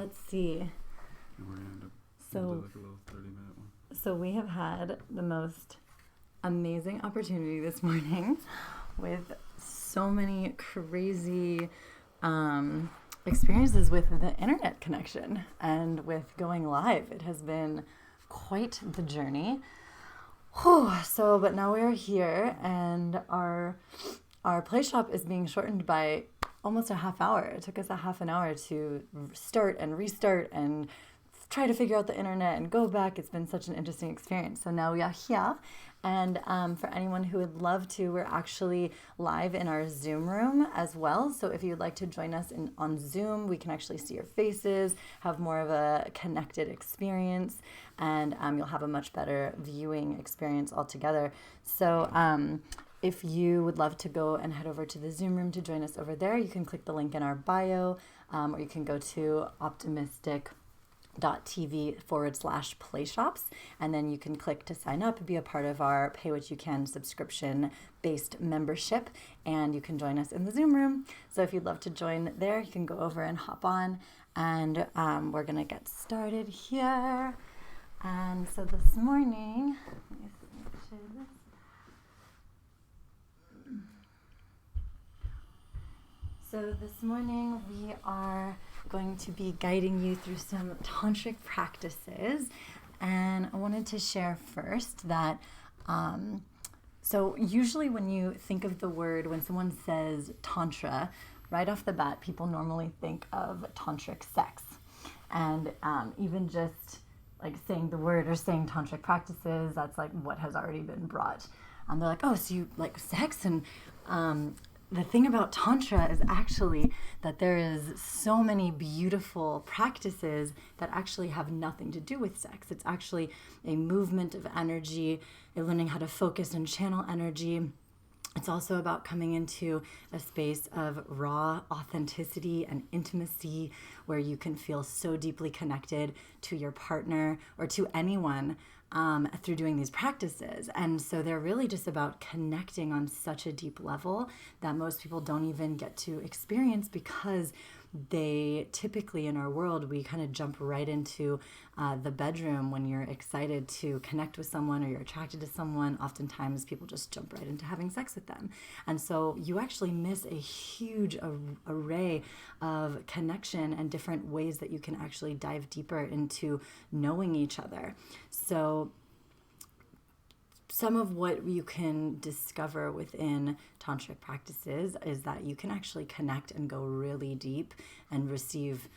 let's see. And we're going to end up So, like a little 30-minute one. So we have had the most amazing opportunity this morning with so many crazy experiences with the internet connection and with going live. It has been quite the journey. Whew. So, but now we are here, and our play shop is being shortened by almost a half hour. It took us a half an hour to start and restart and try to figure out the internet and go back. It's been such an interesting experience. So now we are here. And for anyone who would love to, we're actually live in our Zoom room as well. So if you'd like to join us on Zoom, we can actually see your faces, have more of a connected experience, and you'll have a much better viewing experience altogether. So if you would love to go and head over to the Zoom room to join us over there, you can click the link in our bio, or you can go to optimystic.tv/playshops, and then you can click to sign up and be a part of our Pay What You Can subscription-based membership, and you can join us in the Zoom room. So if you'd love to join there, you can go over and hop on, and we're going to get started here. And so this morning, let me share this. So this morning we are going to be guiding you through some tantric practices, and I wanted to share first that so usually when you think of the word, when someone says tantra, right off the bat people normally think of tantric sex, and even just like saying the word or saying tantric practices, that's like what has already been brought. They're like, oh, so you like sex? And the thing about Tantra is actually that there is so many beautiful practices that actually have nothing to do with sex. It's actually a movement of energy, learning how to focus and channel energy. It's also about coming into a space of raw authenticity and intimacy where you can feel so deeply connected to your partner or to anyone through doing these practices. And so they're really just about connecting on such a deep level that most people don't even get to experience, because they typically in our world, we kind of jump right into the bedroom when you're excited to connect with someone or you're attracted to someone. Oftentimes people just jump right into having sex with them. And so you actually miss a huge array of connection and different ways that you can actually dive deeper into knowing each other. So some of what you can discover within tantric practices is that you can actually connect and go really deep and receive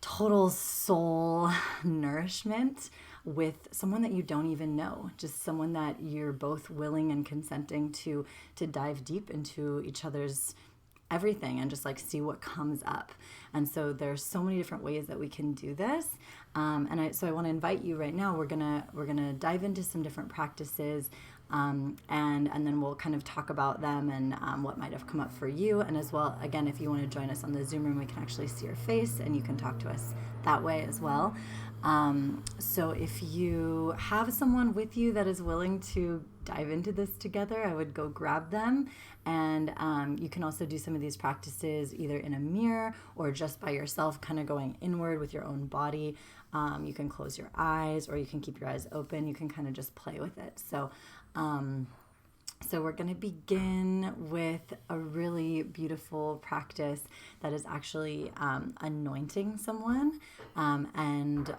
total soul nourishment with someone that you don't even know, just someone that you're both willing and consenting to dive deep into each other's everything and just like see what comes up. And so there's so many different ways that we can do this. So I want to invite you right now. We're gonna dive into some different practices, and then we'll kind of talk about them and what might have come up for you. And as well, again, if you want to join us on the Zoom room, we can actually see your face and you can talk to us that way as well. So if you have someone with you that is willing to dive into this together, I would go grab them. And you can also do some of these practices either in a mirror or just by yourself, kind of going inward with your own body. You can close your eyes or you can keep your eyes open. You can kind of just play with it. So we're going to begin with a really beautiful practice that is actually anointing someone. And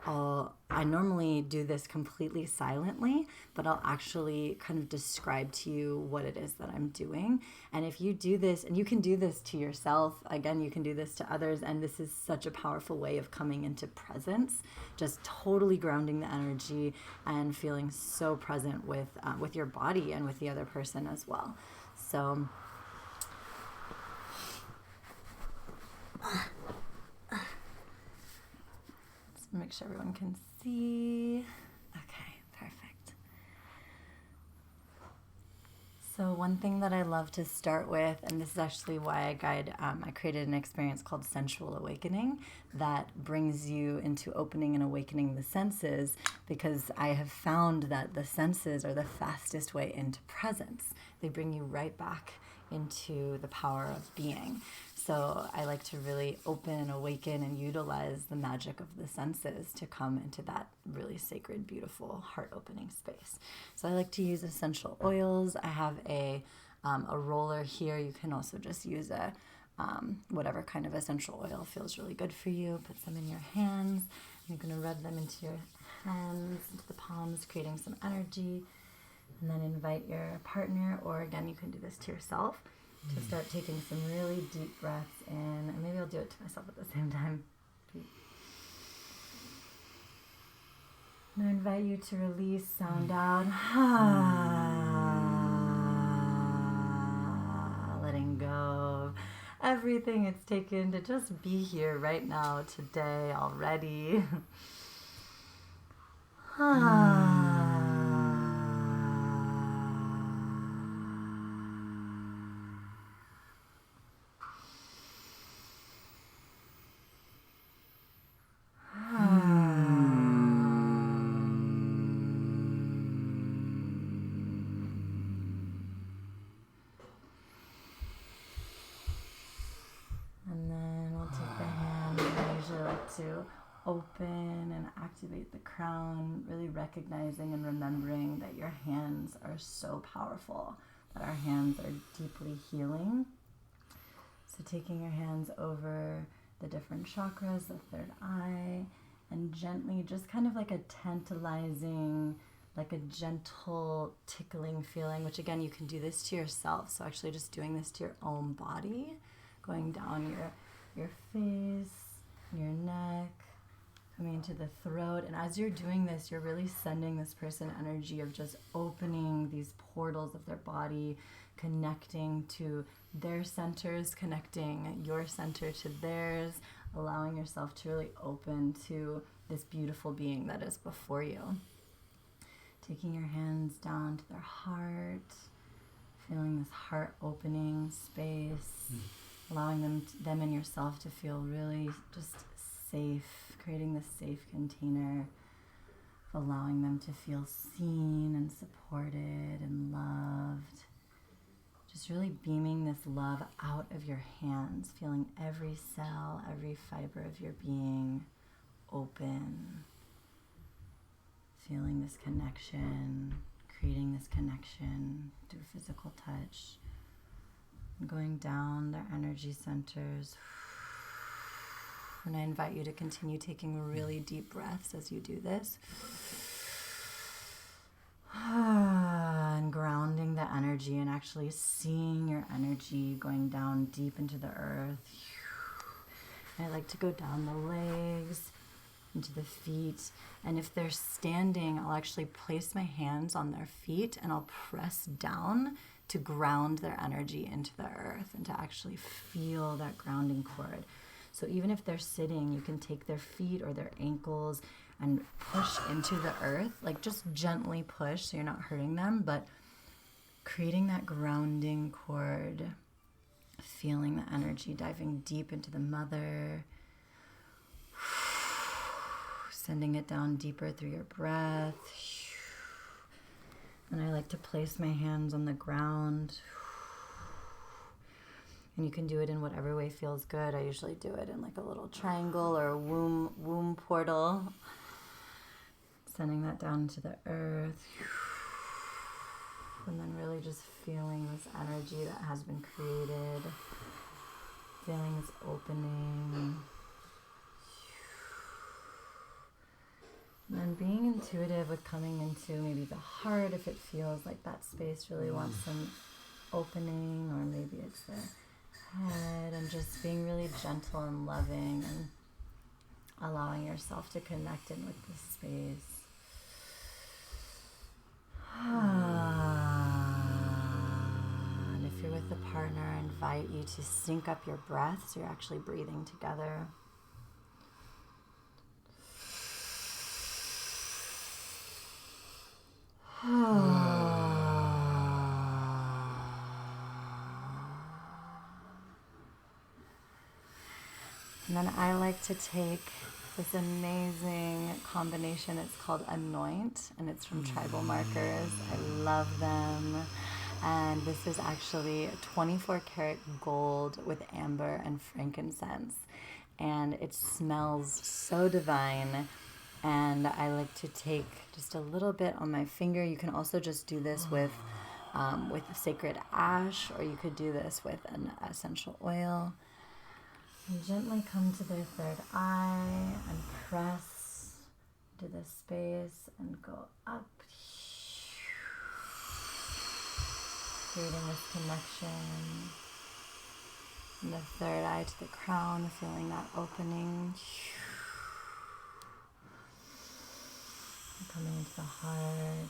I normally do this completely silently, but I'll actually kind of describe to you what it is that I'm doing. And if you do this, and you can do this to yourself, again, you can do this to others, and this is such a powerful way of coming into presence, just totally grounding the energy and feeling so present with your body and with the other person as well. So let's make sure everyone can see. Okay, perfect. So one thing that I love to start with, and this is actually why I created an experience called Sensual Awakening that brings you into opening and awakening the senses, because I have found that the senses are the fastest way into presence. They bring you right back into the power of being. So I like to really open and awaken and utilize the magic of the senses to come into that really sacred, beautiful, heart-opening space. So I like to use essential oils. I have a roller here. You can also just use a whatever kind of essential oil feels really good for you. Put some in your hands. You're going to rub them into your hands, into the palms, creating some energy. And then invite your partner, or again, you can do this to yourself, to start taking some really deep breaths in. And maybe I'll do it to myself at the same time. And I invite you to release sound out. Letting go of everything it's taken to just be here right now, today, already. To open and activate the crown, really recognizing and remembering that your hands are so powerful, that our hands are deeply healing. So taking your hands over the different chakras, the third eye, and gently, just kind of like a tantalizing, like a gentle tickling feeling, which again, you can do this to yourself. So actually just doing this to your own body, going down your face, your neck, coming into the throat. And as you're doing this, you're really sending this person energy of just opening these portals of their body, connecting to their centers, connecting your center to theirs, allowing yourself to really open to this beautiful being that is before you. Taking your hands down to their heart, feeling this heart opening space. Allowing them and yourself to feel really just safe, creating this safe container, allowing them to feel seen and supported and loved. Just really beaming this love out of your hands, feeling every cell, every fiber of your being open, feeling this connection, creating this connection through physical touch. Going down their energy centers. And I invite you to continue taking really deep breaths as you do this. And grounding the energy and actually seeing your energy going down deep into the earth. I like to go down the legs, into the feet. And if they're standing, I'll actually place my hands on their feet and I'll press down to ground their energy into the earth and to actually feel that grounding cord. So even if they're sitting, you can take their feet or their ankles and push into the earth, like just gently push so you're not hurting them, but creating that grounding cord, feeling the energy diving deep into the mother, sending it down deeper through your breath. And I like to place my hands on the ground. And you can do it in whatever way feels good. I usually do it in like a little triangle or a womb portal. Sending that down to the earth. And then really just feeling this energy that has been created. Feeling this opening. And then being intuitive with coming into maybe the heart if it feels like that space really wants some opening, or maybe it's the head, and just being really gentle and loving and allowing yourself to connect in with this space. And if you're with a partner, I invite you to sync up your breath so you're actually breathing together. And then I like to take this amazing combination. It's called Anoint, and it's from Tribal Markers. I love them. And this is actually 24 karat gold with amber and frankincense. And it smells so divine. And I like to take just a little bit on my finger. You can also just do this with sacred ash, or you could do this with an essential oil. And gently come to their third eye and press to the space and go up, creating this connection. From the third eye to the crown, feeling that opening. Coming into the heart.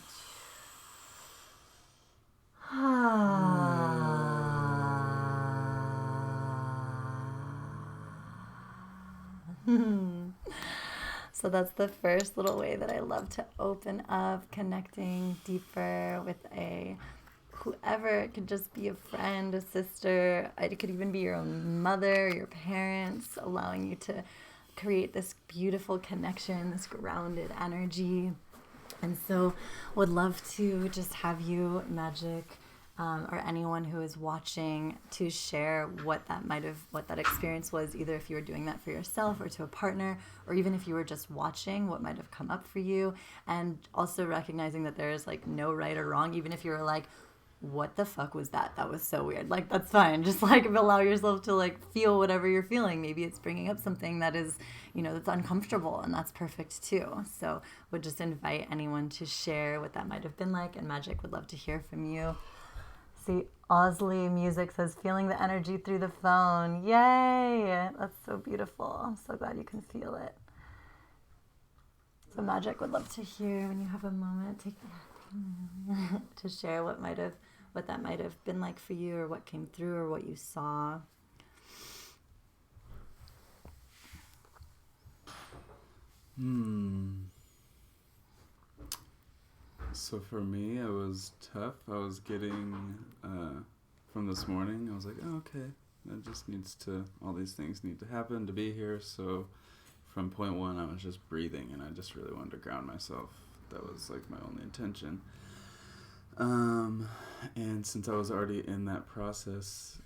So that's the first little way that I love to open up, connecting deeper with whoever. It could just be a friend, a sister. It could even be your own mother, your parents, allowing you to create this beautiful connection, this grounded energy. And so would love to just have you, Majeyec, or anyone who is watching, to share what that experience was, either if you were doing that for yourself or to a partner, or even if you were just watching, what might have come up for you. And also recognizing that there is like no right or wrong, even if you were like, what the fuck was that? That was so weird. Like, that's fine. Just like allow yourself to like feel whatever you're feeling. Maybe it's bringing up something that is, that's uncomfortable, and that's perfect too. So would just invite anyone to share what that might have been like, and Majeyec would love to hear from you. See, Osley Music says, feeling the energy through the phone. Yay! That's so beautiful. I'm so glad you can feel it. So Majeyec would love to hear, when you have a moment, to share what that might have been like for you, or what came through, or what you saw. So for me, it was tough. I was getting, from this morning, I was like, oh, okay, all these things need to happen to be here. So from point one, I was just breathing, and I just really wanted to ground myself. That was like my only intention. And since I was already in that process,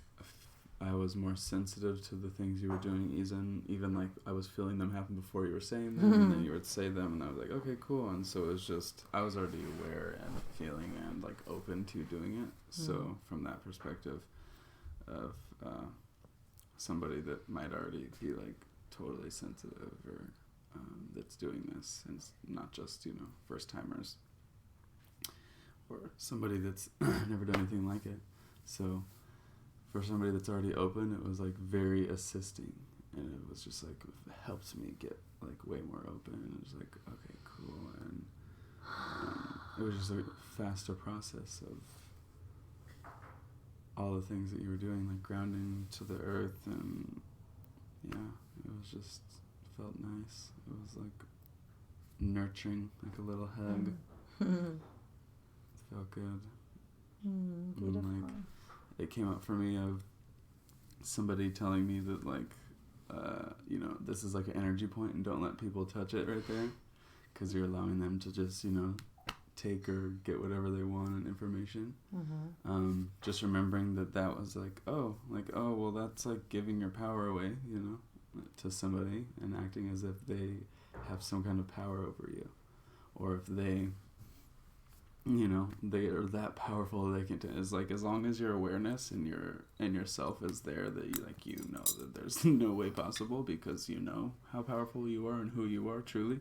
I was more sensitive to the things you were doing, even like I was feeling them happen before you were saying them, and then you would say them, and I was like, okay, cool. And so it was just, I was already aware and feeling and like open to doing it. So from that perspective of somebody that might already be like totally sensitive, or that's doing this, and it's not just, first timers, or somebody that's never done anything like it. So for somebody that's already open, it was like very assisting, and it was just like, it helped me get like way more open, and it was like, okay, cool. And it was just a faster process of all the things that you were doing, like grounding to the earth, and it was just, felt nice. It was like nurturing, like a little hug. It felt good. Beautiful. And like, it came up for me of somebody telling me that like, this is like an energy point, and don't let people touch it right there, because you're allowing them to just, take or get whatever they want and information. Just remembering that was like, well, that's like giving your power away, to somebody, and acting as if they have some kind of power over you, or if they, they are that powerful they can. It's like, as long as your awareness and yourself is there, that you know that there's no way possible, because you know how powerful you are and who you are truly.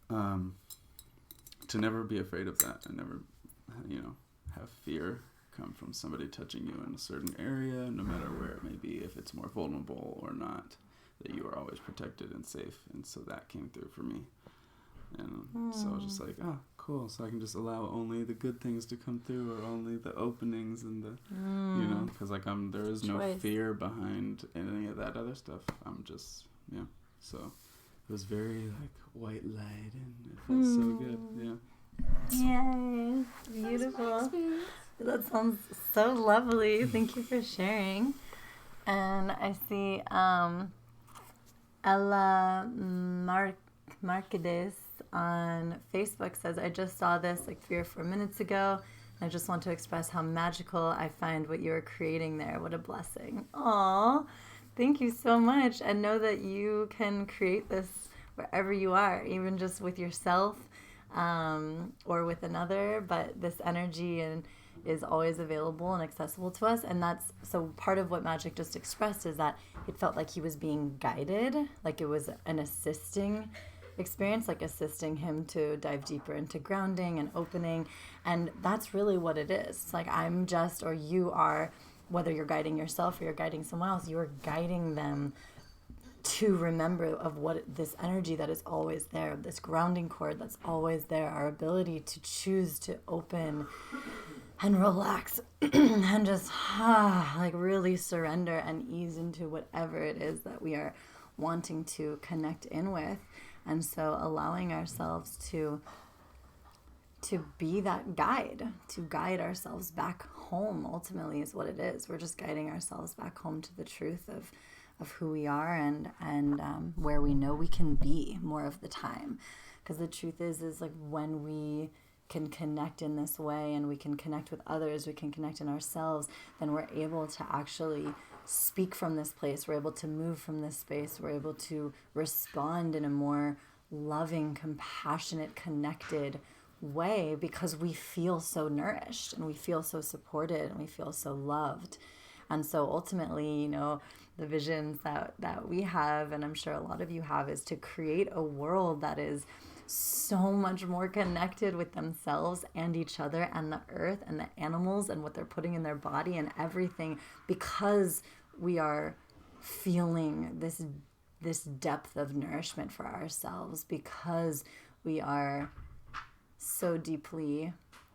To never be afraid of that, and never, have fear come from somebody touching you in a certain area, no matter where it may be, if it's more vulnerable or not, that you are always protected and safe. And so that came through for me. And so I was just like, cool. So I can just allow only the good things to come through, or only the openings and the, because like there is no fear behind any of that other stuff. I'm just, so it was very like white light, and it felt so good. Yay, beautiful. That sounds so lovely. Thank you for sharing. And I see Ella Marquez on Facebook says, I just saw this like 3 or 4 minutes ago. I just want to express how magical I find what you're creating there. What a blessing. Aw, thank you so much. And know that you can create this wherever you are, even just with yourself or with another. But this energy is always available and accessible to us. And that's so part of what Majeyec just expressed is that it felt like he was being guided, like it was an assisting experience, like assisting him to dive deeper into grounding and opening. And that's really what it is. It's like I'm just, or you are, whether you're guiding yourself or you're guiding someone else, you are guiding them to remember of what this energy that is always there, this grounding cord that's always there, our ability to choose to open and relax and just like really surrender and ease into whatever it is that we are wanting to connect in with. And so allowing ourselves to be that guide, to guide ourselves back home ultimately is what it is. We're just guiding ourselves back home to the truth of who we are and where we know we can be more of the time. Because the truth is like when we can connect in this way and we can connect with others, we can connect in ourselves, then we're able to actually speak from this place. We're able to move from this space. We're able to respond in a more loving, compassionate, connected way because we feel so nourished and we feel so supported and we feel so loved. And so ultimately, the visions that we have, and I'm sure a lot of you have, is to create a world that is so much more connected with themselves and each other and the earth and the animals and what they're putting in their body and everything, because we are feeling this depth of nourishment for ourselves, because we are so deeply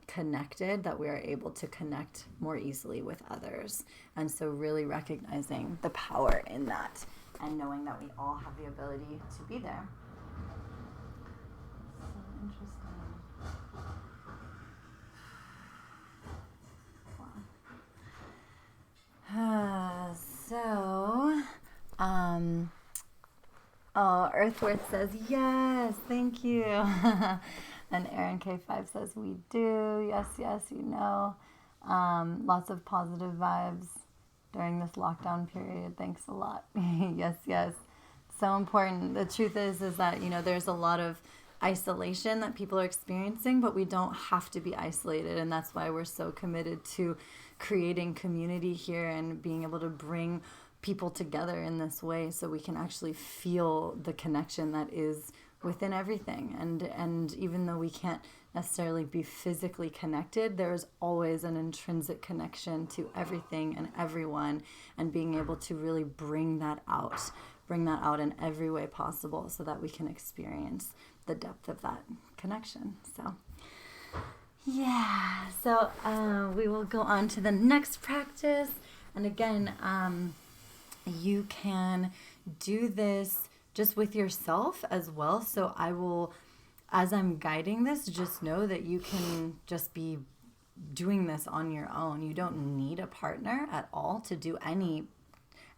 connected that we are able to connect more easily with others. And so really recognizing the power in that and knowing that we all have the ability to be there. Interesting. Wow. Earthworth says, yes, thank you. And Aaron K5 says, we do. Yes, lots of positive vibes during this lockdown period. Thanks a lot. Yes. So important. The truth is that, there's a lot of isolation that people are experiencing, but we don't have to be isolated. And that's why we're so committed to creating community here and being able to bring people together in this way so we can actually feel the connection that is within everything. And even though we can't necessarily be physically connected, there's always an intrinsic connection to everything and everyone, and being able to really bring that out in every way possible so that we can experience the depth of that connection. So yeah, so we will go on to the next practice. And again, you can do this just with yourself as well. So I will, as I'm guiding this, just know that you can just be doing this on your own. You don't need a partner at all to do any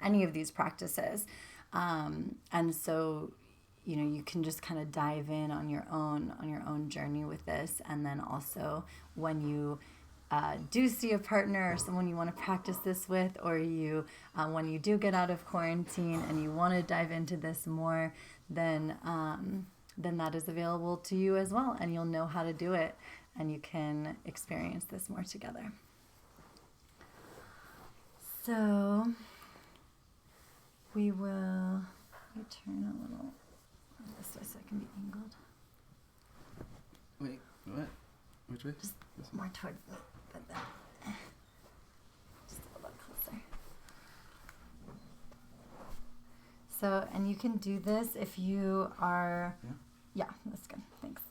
of these practices. And so, you can just kind of dive in on your own journey with this. And then also when you do see a partner or someone you want to practice this with, or you when you do get out of quarantine and you want to dive into this more, then that is available to you as well, and you'll know how to do it, and you can experience this more together. So we will turn a little this way so I can be angled. Wait, what? Which way? Just more towards the just a little closer. So, and you can do this if you are, yeah, that's good, thanks.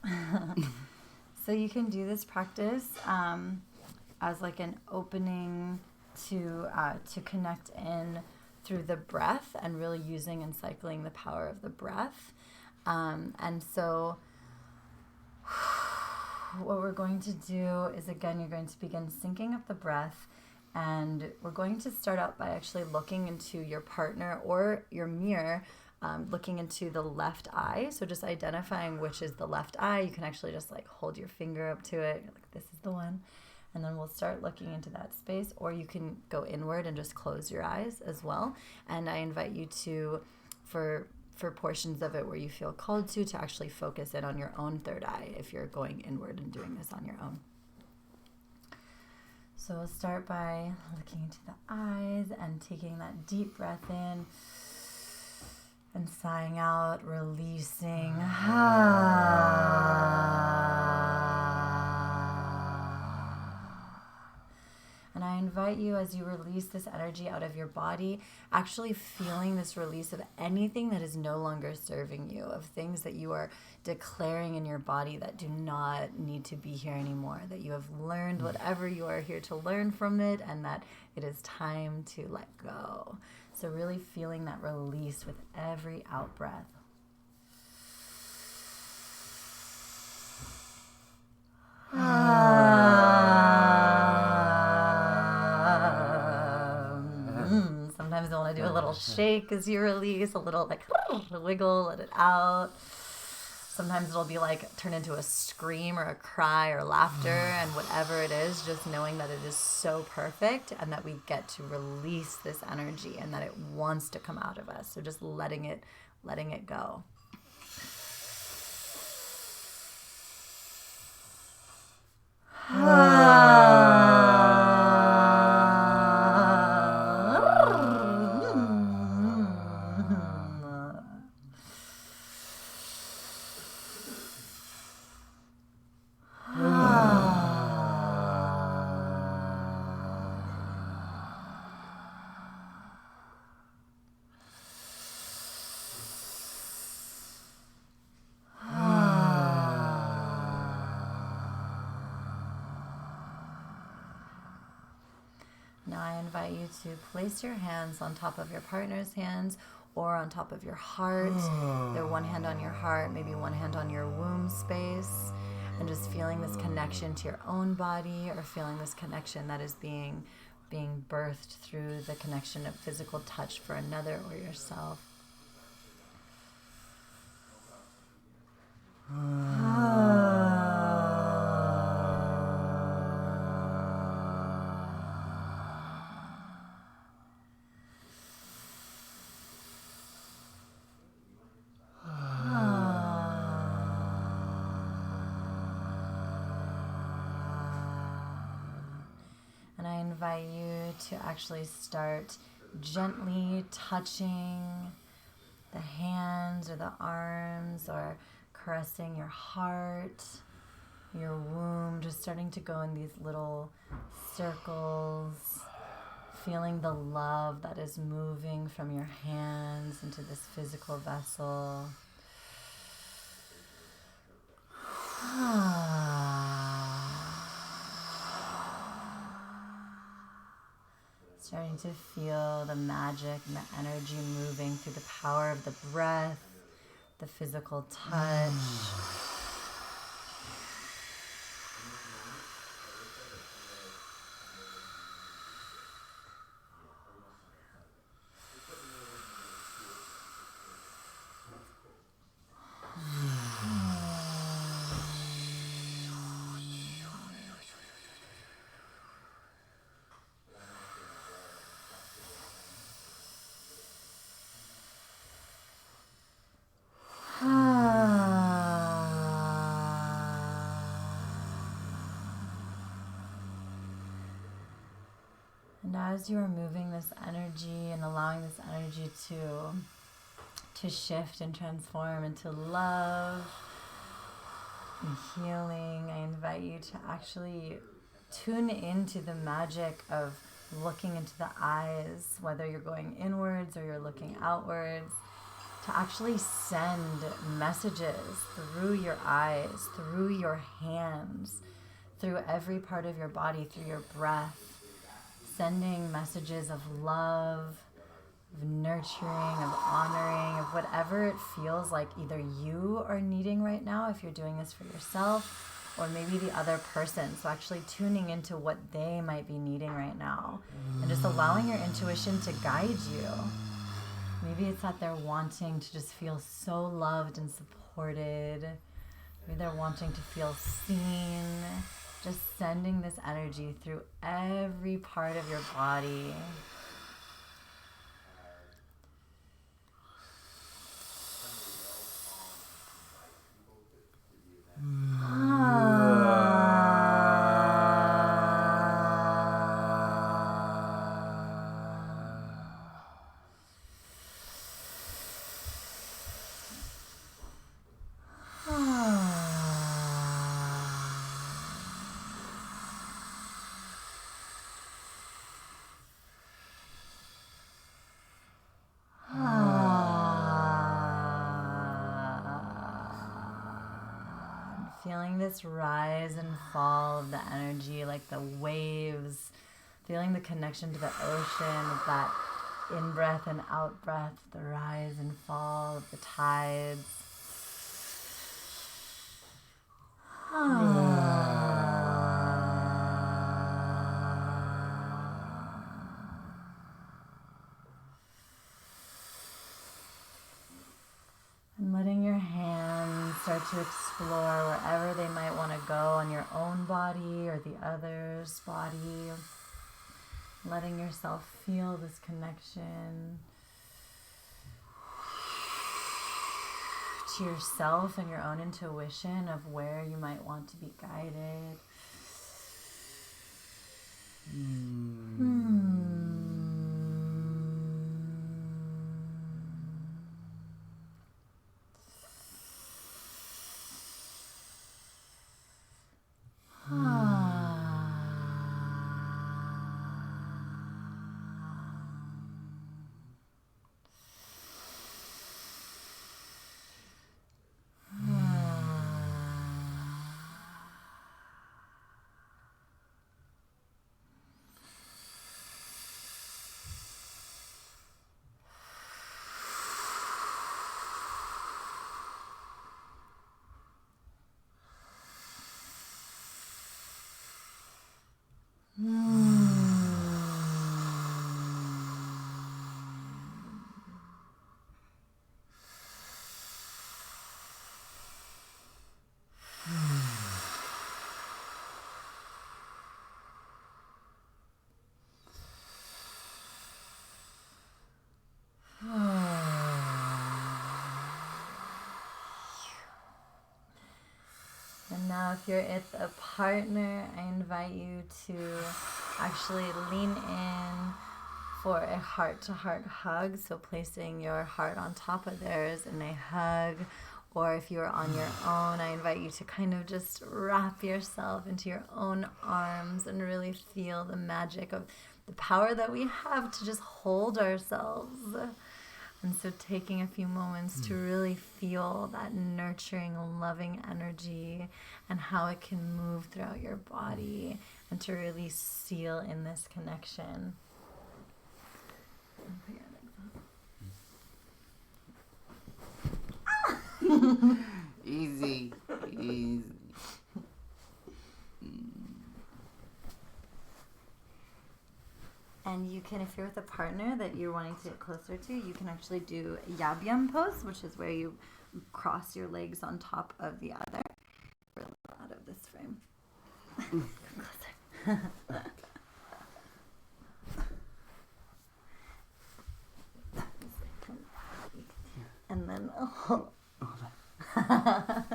So you can do this practice as like an opening to connect in through the breath, and really using and cycling the power of the breath. And so what we're going to do is, again, you're going to begin syncing up the breath, and we're going to start out by actually looking into your partner or your mirror, looking into the left eye. So just identifying which is the left eye. You can actually just like hold your finger up to it. You're like, this is the one. And then we'll start looking into that space, or you can go inward and just close your eyes as well. And I invite you to, for portions of it where you feel called to actually focus in on your own third eye if you're going inward and doing this on your own. So we'll start by looking into the eyes and taking that deep breath in and sighing out, releasing. And I invite you, as you release this energy out of your body, actually feeling this release of anything that is no longer serving you, of things that you are declaring in your body that do not need to be here anymore, that you have learned whatever you are here to learn from it, and that it is time to let go. So really feeling that release with every out breath. Sometimes you want to do a little shake as you release, a little like wiggle, let it out. Sometimes it'll be like turn into a scream or a cry or laughter, and whatever it is, just knowing that it is so perfect and that we get to release this energy and that it wants to come out of us. So just letting it go. Now I invite you to place your hands on top of your partner's hands or on top of your heart. Either one hand on your heart, maybe one hand on your womb space, and just feeling this connection to your own body, or feeling this connection that is being birthed through the connection of physical touch for another or yourself. And I invite you to actually start gently touching the hands or the arms, or caressing your heart, your womb, just starting to go in these little circles, feeling the love that is moving from your hands into this physical vessel. Starting to feel the magic and the energy moving through the power of the breath, the physical touch. And as you are moving this energy and allowing this energy to shift and transform into love and healing, I invite you to actually tune into the magic of looking into the eyes, whether you're going inwards or you're looking outwards, to actually send messages through your eyes, through your hands, through every part of your body, through your breath, sending messages of love, of nurturing, of honoring, of whatever it feels like either you are needing right now, if you're doing this for yourself, or maybe the other person. So actually tuning into what they might be needing right now, and just allowing your intuition to guide you. Maybe it's that they're wanting to just feel so loved and supported. Maybe they're wanting to feel seen. Just sending this energy through every part of your body. Feeling this rise and fall of the energy like the waves, feeling the connection to the ocean with that in-breath and out-breath, the rise and fall of the tides. And letting your hands start to explore wherever they might want to go on your own body or the other's body. Letting yourself feel this connection to yourself and your own intuition of where you might want to be guided. And now if you're with a partner, I invite you to actually lean in for a heart-to-heart hug. So placing your heart on top of theirs in a hug. Or if you're on your own, I invite you to kind of just wrap yourself into your own arms and really feel the magic of the power that we have to just hold ourselves. And so taking a few moments to really feel that nurturing, loving energy and how it can move throughout your body and to really seal in this connection. Easy. And you can, if you're with a partner that you're wanting to get closer to, you can actually do a yabyum pose, which is where you cross your legs on top of the other. We're a little out of this frame. Closer. And then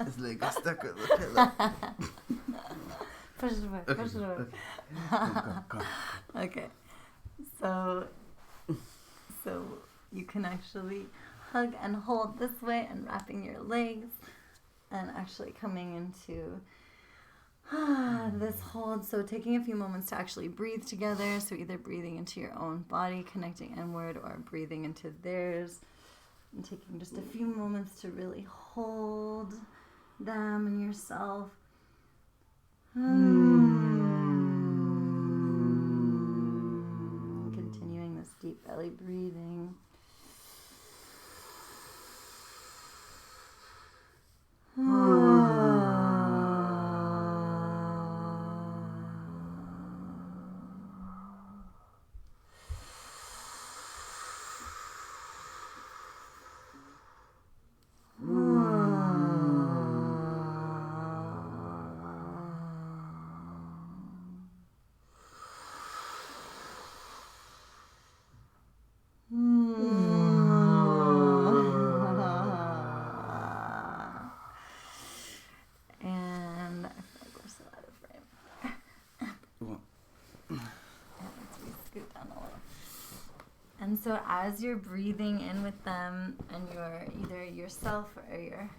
His leg got stuck on the pillow. Push it away. Push it away. Go. Okay. So you can actually hug and hold this way and wrapping your legs and actually coming into this hold. So taking a few moments to actually breathe together. So either breathing into your own body, connecting inward, or breathing into theirs. And taking just a few moments to really hold them and yourself. Continuing this deep belly breathing. so as you're breathing in with them, and you're either yourself or your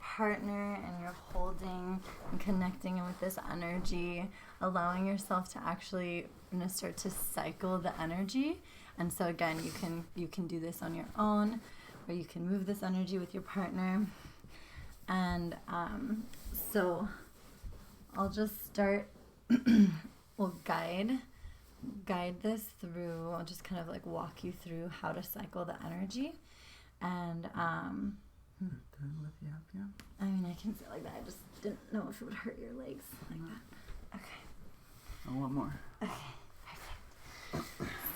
partner, and you're holding and connecting in with this energy, allowing yourself to actually start to cycle the energy. And so again, you can do this on your own, or you can move this energy with your partner. And so I'll just start. We'll guide this through. I'll just kind of like walk you through how to cycle the energy. And I mean, I can sit like that. I just didn't know if it would hurt your legs like that. Okay. I want more. Okay.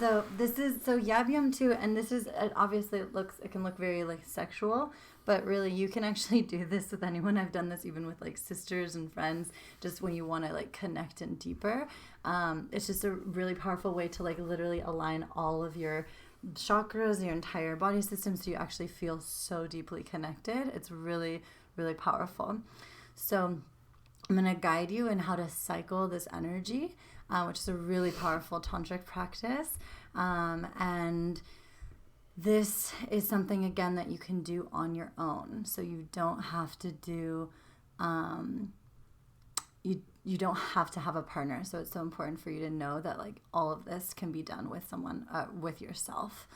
So this is Yabyum too, and this is obviously it can look very like sexual, but really you can actually do this with anyone. I've done this even with like sisters and friends, just when you want to like connect in deeper. It's just a really powerful way to like literally align all of your chakras, your entire body system, so you actually feel so deeply connected. It's really, really powerful. So I'm going to guide you in how to cycle this energy, which is a really powerful tantric practice. And this is something, again, that you can do on your own. So you don't have to do, you don't have to have a partner. So it's so important for you to know that like all of this can be done with someone, with yourself.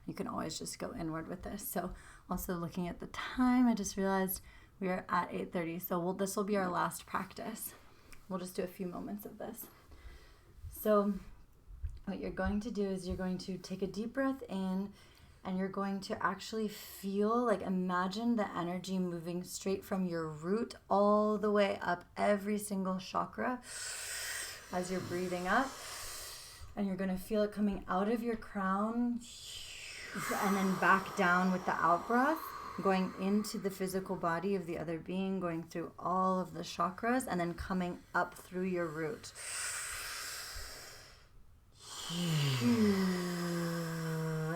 You can always just go inward with this. So also looking at the time, I just realized we are at 8:30. So this will be our last practice. We'll just do a few moments of this. So what you're going to do is you're going to take a deep breath in, and you're going to actually feel, like imagine the energy moving straight from your root all the way up every single chakra as you're breathing up. And you're going to feel it coming out of your crown and then back down with the out breath, going into the physical body of the other being, going through all of the chakras, and then coming up through your root.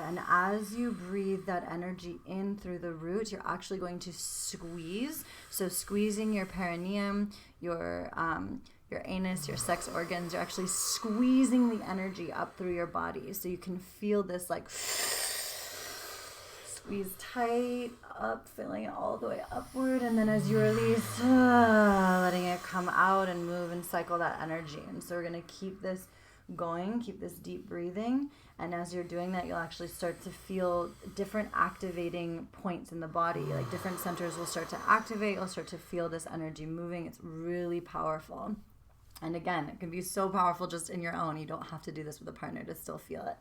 And as you breathe that energy in through the root, you're actually going to squeeze. So squeezing your perineum, your anus, your sex organs, you're actually squeezing the energy up through your body. So you can feel this like squeeze tight up, filling it all the way upward. And then as you release, letting it come out and move and cycle that energy. And so we're going to keep this going, keep this deep breathing, and as you're doing that, you'll actually start to feel different activating points in the body, like different centers will start to activate. You'll start to feel this energy moving. It's really powerful, and again, it can be so powerful just in your own. You don't have to do this with a partner to still feel it.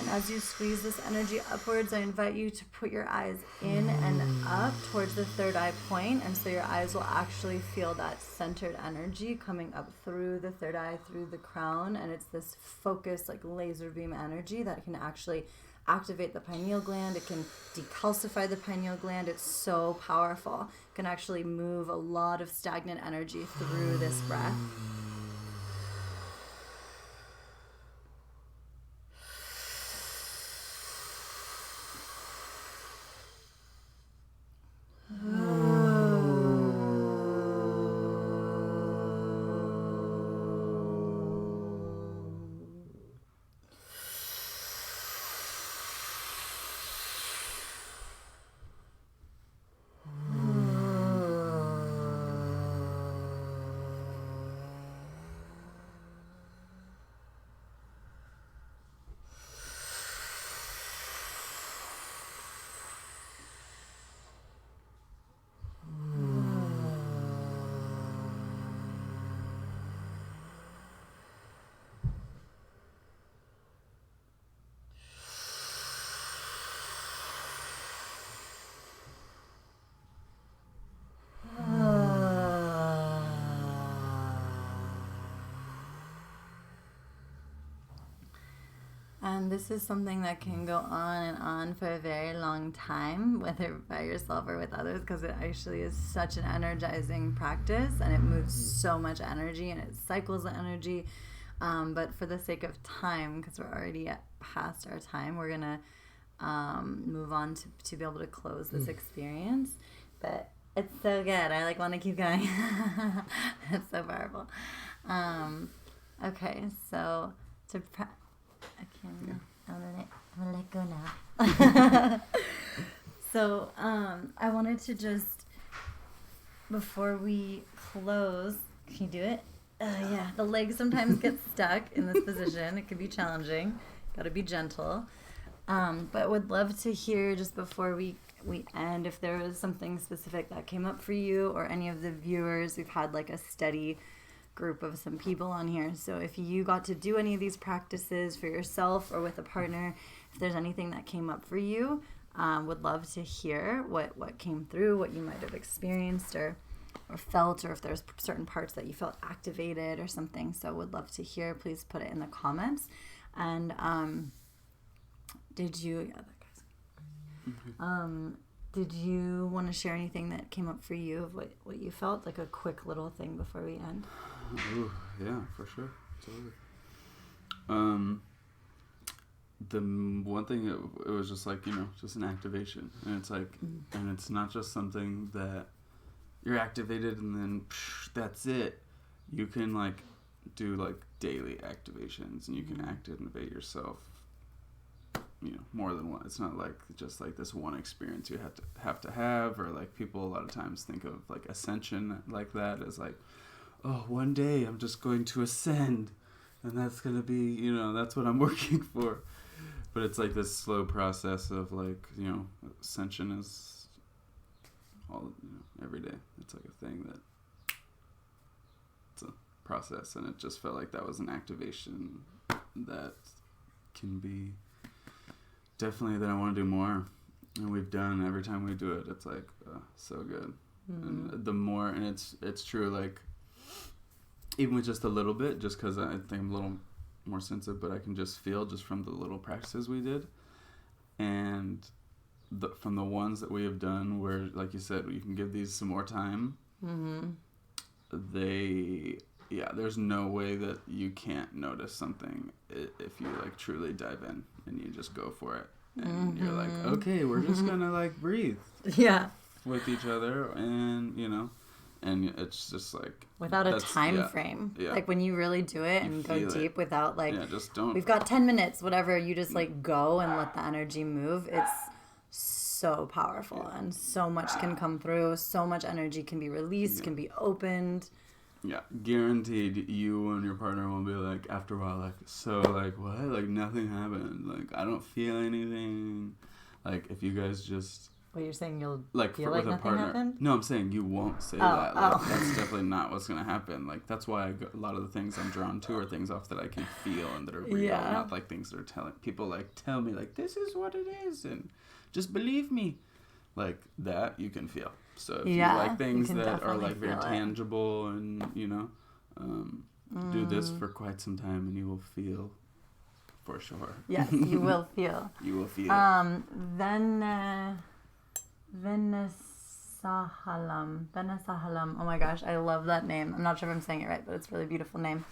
As you squeeze this energy upwards, I invite you to put your eyes in and up towards the third eye point. And so your eyes will actually feel that centered energy coming up through the third eye, through the crown. And it's this focused, like laser beam energy that can actually activate the pineal gland. It can decalcify the pineal gland. It's so powerful. It can actually move a lot of stagnant energy through this breath. And this is something that can go on and on for a very long time, whether by yourself or with others, because it actually is such an energizing practice, and it moves so much energy, and it cycles the energy. But for the sake of time, because we're already past our time, we're going to move on to be able to close this experience. But it's so good. I want to keep going. It's so powerful. Okay, so to I'm gonna let go now. So I wanted to just, before we close, can you do it? Yeah, the legs sometimes get stuck in this position. It can be challenging. Gotta be gentle. But would love to hear, just before we end, if there was something specific that came up for you or any of the viewers. We've had like a steady group of some people on here. So if you got to do any of these practices for yourself or with a partner, if there's anything that came up for you, would love to hear what came through, what you might have experienced or felt, or if there's certain parts that you felt activated or something. So would love to hear. Please put it in the comments. And did you want to share anything that came up for you of what you felt, like a quick little thing before we end? Ooh, yeah, for sure. Totally. The one thing, it was just like, just an activation. And it's like, and it's not just something that you're activated and then that's it. You can like do like daily activations, and you can activate yourself, more than one. It's not like just like this one experience you have to have, or like people a lot of times think of like ascension like that as like, oh, one day I'm just going to ascend and that's going to be, that's what I'm working for. But it's like this slow process of like, ascension is all, every day. It's like a thing that it's a process, and it just felt like that was an activation that can be definitely that I want to do more. And we've done, every time we do it, it's like so good. And the more, and it's true, like even with just a little bit, just because I think I'm a little more sensitive, but I can just feel just from the little practices we did, and from the ones that we have done where, like you said, you can give these some more time. There's no way that you can't notice something if you like truly dive in and you just go for it, and you're like, okay, we're just gonna like breathe with each other, and and it's just like without a time frame. Like when you really do it and go deep without like, just don't, we've got 10 minutes, whatever, you just like go and let the energy move. It's so powerful, and so much can come through, so much energy can be released, can be opened. Yeah, guaranteed you and your partner will be like, after a while, like, so like what, like nothing happened, like I don't feel anything. Like if you guys just, what you're saying, you'll like feel with like a partner happened? No, I'm saying you won't say that. Like that's definitely not what's gonna happen. Like that's why a lot of the things I'm drawn to are things off that I can feel and that are real, not like things that are telling people, like tell me like this is what it is and just believe me. Like that you can feel. So if you like things that are like very tangible, and do this for quite some time, and you will feel, for sure. Yes, you will feel. You will feel. Venesahalam. Oh my gosh, I love that name. I'm not sure if I'm saying it right, but it's a really beautiful name.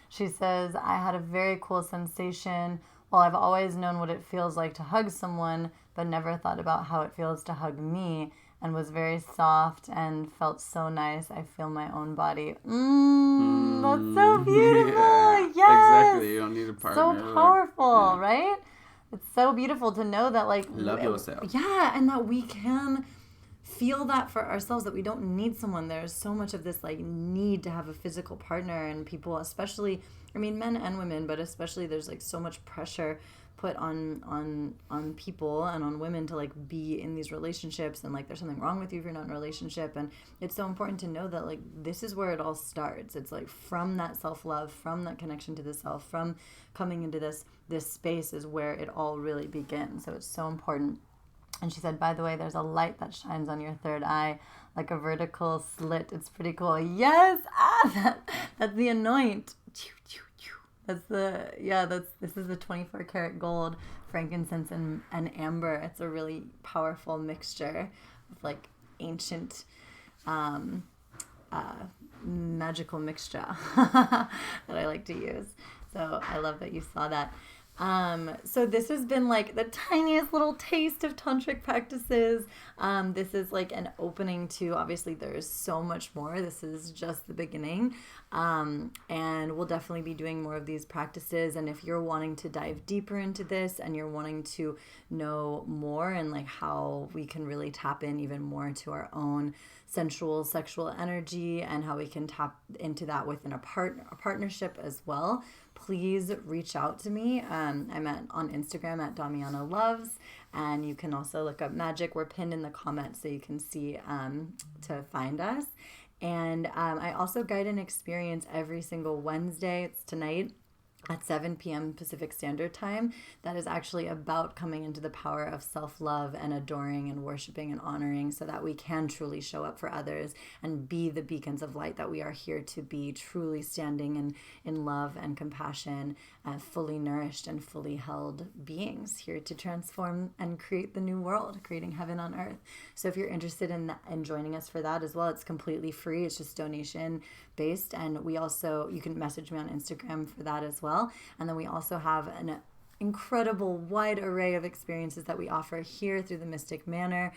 She says, I had a very cool sensation. Well, I've always known what it feels like to hug someone, but never thought about how it feels to hug me, and was very soft and felt so nice. I feel my own body. That's so beautiful. Yeah, yes. Exactly. You don't need a partner. So powerful, right? It's so beautiful to know that, like, love yourself. Yeah, and that we can feel that for ourselves, that we don't need someone. There's so much of this like need to have a physical partner, and people, especially, I mean, men and women, but especially there's like so much pressure put on people and on women to like be in these relationships, and like there's something wrong with you if you're not in a relationship. And it's so important to know that like this is where it all starts. It's like from that self-love, from that connection to the self, from coming into this space is where it all really begins. So it's so important. And she said, by the way, there's a light that shines on your third eye, like a vertical slit. It's pretty cool. Yes! That's the anoint. This is the 24 karat gold, frankincense, and amber. It's a really powerful mixture of like ancient magical mixture that I like to use. So I love that you saw that. So this has been like the tiniest little taste of tantric practices. This is like an opening to, obviously there's so much more. This is just the beginning. And we'll definitely be doing more of these practices. And if you're wanting to dive deeper into this and you're wanting to know more and like how we can really tap in even more to our own sensual sexual energy and how we can tap into that within a partnership as well, please reach out to me. I'm on Instagram at Damiana Loves, and you can also look up Majeyec. We're pinned in the comments so you can see to find us. And I also guide an experience every single Wednesday. It's tonight at 7 p.m. Pacific Standard Time. That is actually about coming into the power of self-love and adoring and worshiping and honoring so that we can truly show up for others and be the beacons of light that we are here to be, truly standing in love and compassion, fully nourished and fully held beings here to transform and create the new world, creating heaven on earth. So if you're interested in joining us for that as well, it's completely free. It's just donation based. And we also, you can message me on Instagram for that as well. And then we also have an incredible wide array of experiences that we offer here through the Mystic Manor.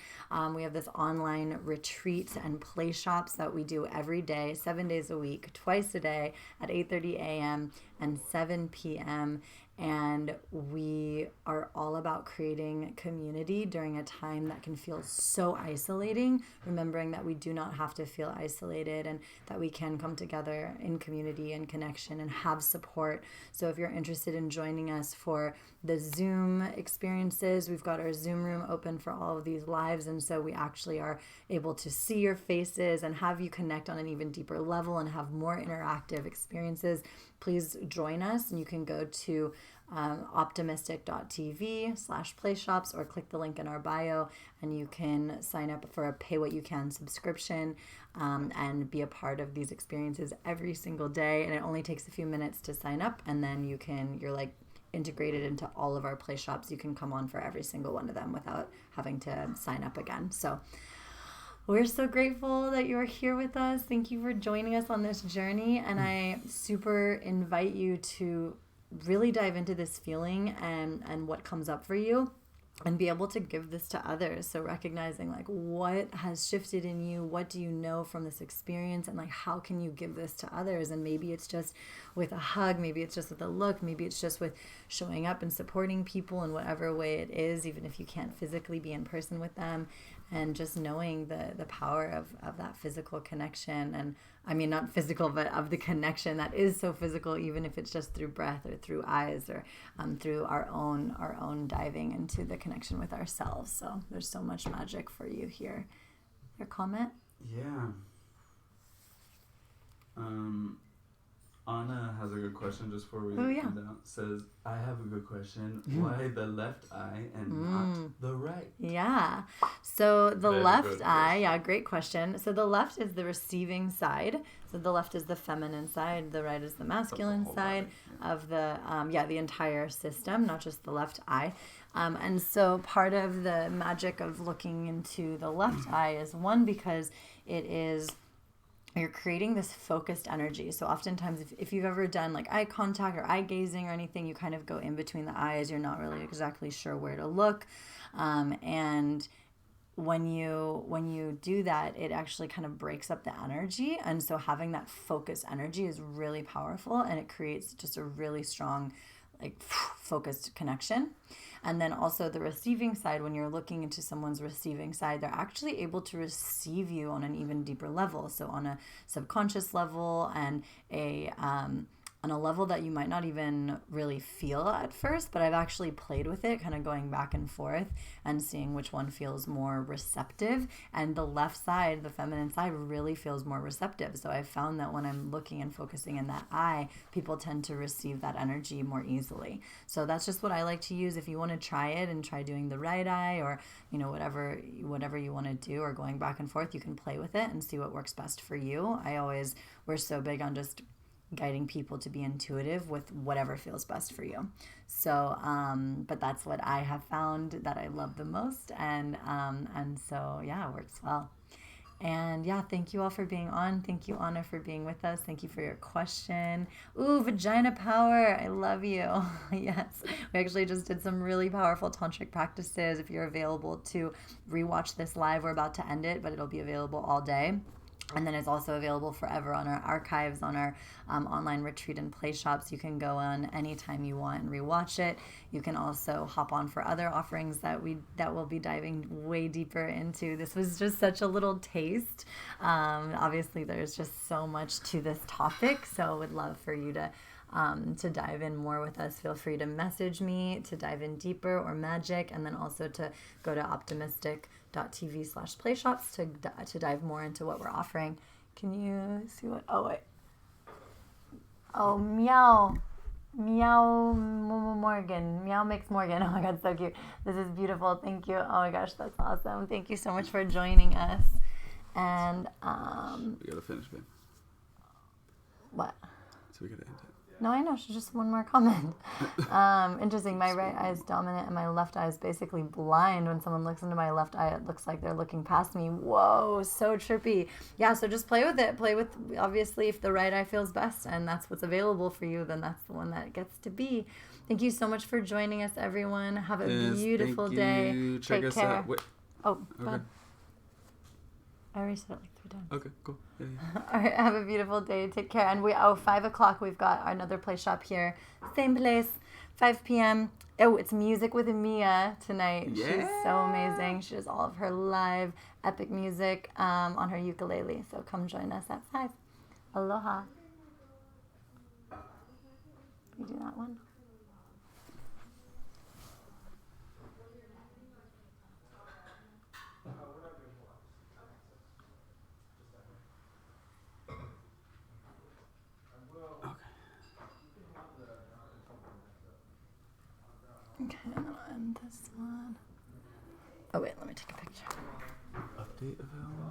We have this online retreats and play shops that we do every day, 7 days a week, twice a day at 8:30 a.m. and 7 p.m. And we are all about creating community during a time that can feel so isolating, remembering that we do not have to feel isolated and that we can come together in community and connection and have support. So if you're interested in joining us for the Zoom experiences, we've got our Zoom room open for all of these lives. And so we actually are able to see your faces and have you connect on an even deeper level and have more interactive experiences. Please join us, and you can go to optimistic.tv/playshops or click the link in our bio, and you can sign up for a pay what you can subscription and be a part of these experiences every single day. And it only takes a few minutes to sign up, and then you're like integrated into all of our play shops. You can come on for every single one of them without having to sign up again. So we're so grateful that you're here with us. Thank you for joining us on this journey. And I super invite you to really dive into this feeling and what comes up for you and be able to give this to others. So recognizing like what has shifted in you, what do you know from this experience, and like how can you give this to others? And maybe it's just with a hug, maybe it's just with a look, maybe it's just with showing up and supporting people in whatever way it is, even if you can't physically be in person with them. And just knowing the power of that physical connection. And I mean, not physical, but of the connection that is so physical, even if it's just through breath or through eyes or through our own diving into the connection with ourselves. So there's so much magic for you here. Your comment? Yeah. Anna has a good question just before we come down. Says, I have a good question. Why the left eye and not the right? Yeah. So the left eye, great question. So the left is the receiving side. So the left is the feminine side. The right is the masculine side of the entire system, not just the left eye. And so part of the magic of looking into the left eye is one, because you're creating this focused energy. So oftentimes if you've ever done like eye contact or eye gazing or anything, you kind of go in between the eyes. You're not really exactly sure where to look. And when you do that, it actually kind of breaks up the energy. And so having that focused energy is really powerful, and it creates just a really strong, like focused connection. And then also the receiving side, when you're looking into someone's receiving side, they're actually able to receive you on an even deeper level. So on a subconscious level and on a level that you might not even really feel at first, but I've actually played with it, kind of going back and forth and seeing which one feels more receptive. And the left side, the feminine side, really feels more receptive. So I've found that when I'm looking and focusing in that eye, people tend to receive that energy more easily. So that's just what I like to use. If you want to try it and try doing the right eye, or whatever you want to do, or going back and forth, you can play with it and see what works best for you. We're so big on just guiding people to be intuitive with whatever feels best for you. So, but that's what I have found that I love the most, and so yeah, it works well. And yeah, thank you all for being on. Thank you, Anna, for being with us. Thank you for your question. Ooh, vagina power. I love you. Yes. We actually just did some really powerful tantric practices. If you're available to rewatch this live, we're about to end it, but it'll be available all day. And then it's also available forever on our archives, on our online retreat and play shops. You can go on anytime you want and rewatch it. You can also hop on for other offerings that we'll be diving way deeper into. This was just such a little taste. Obviously, there's just so much to this topic, so I would love for you to dive in more with us. Feel free to message me to dive in deeper, or Majeyec, and then also to go to optimistic.tv/playshops to dive more into what we're offering. Can you see what? Oh, wait. Oh, meow. Meow Morgan. Meow Mix Morgan. Oh my God, so cute. This is beautiful. Thank you. Oh my gosh, that's awesome. Thank you so much for joining us. And we gotta finish, babe. What? So we gotta end it. No, I know. Just one more comment. Interesting. My right eye is dominant and my left eye is basically blind. When someone looks into my left eye, it looks like they're looking past me. Whoa, so trippy. Yeah, so just play with it. Play with, obviously, if the right eye feels best and that's what's available for you, then that's the one that it gets to be. Thank you so much for joining us, everyone. Have a beautiful day. Check Take us care. out. Wait. Oh, Okay. go ahead. I already said it like 3 times. Okay, cool. Yeah. All right, have a beautiful day. Take care. And 5 o'clock, we've got another play shop here. Same place, 5 p.m. Oh, it's Music with Mia tonight. Yeah. She's so amazing. She does all of her live epic music on her ukulele. So come join us at 5. Aloha. You do that one? Okay, I'll end this one. Oh wait, let me take a picture. Update available.